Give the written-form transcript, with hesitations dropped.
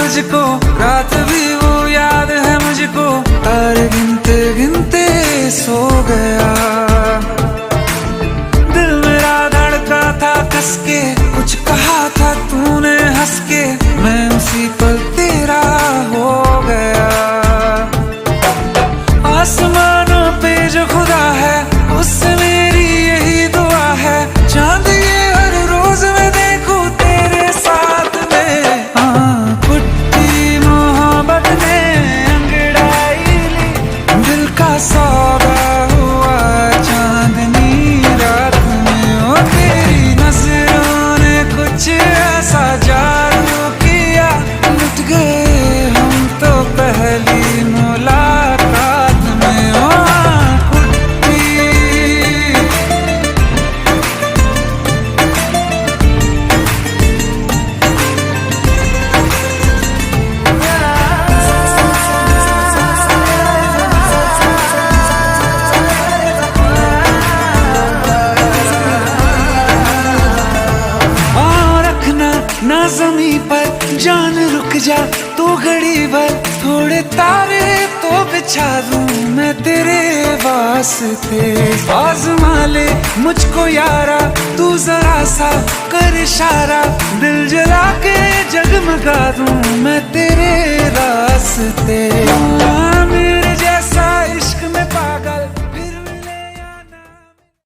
तुझको, रात भी वो याद है मुझको, तारे गिनते गिनते सो गया। दिल मेरा धड़का था कस के, कुछ कहा था तूने हंस के, मैं उसी पल तेरा हो गया। आसमानों पे जो खुदा है, उससे मेरी यही दुआ है, चांद ये हर रोज मैं देखूं तेरे साथ में। हाँ, पुट्टी मोहब्बत ने अंगड़ाई ली, दिल का सौदा हुआ चांदनी रात में। ओ तेरी नजरों ने कुछ ऐसा जादू किया, लुट गए हम तो पहली मुलाकात में। ओ पुट्टी, रखना ना ज़मीं पर जान, रुक जा तू घड़ी भर, थोड़े तारे तो बिछा दूं मैं तेरे वास्ते। आज़मा ले मुझको यारा, तू जरा सा कर इशारा, दिल जला के जगमगा दूं मैं तेरे रास्ते।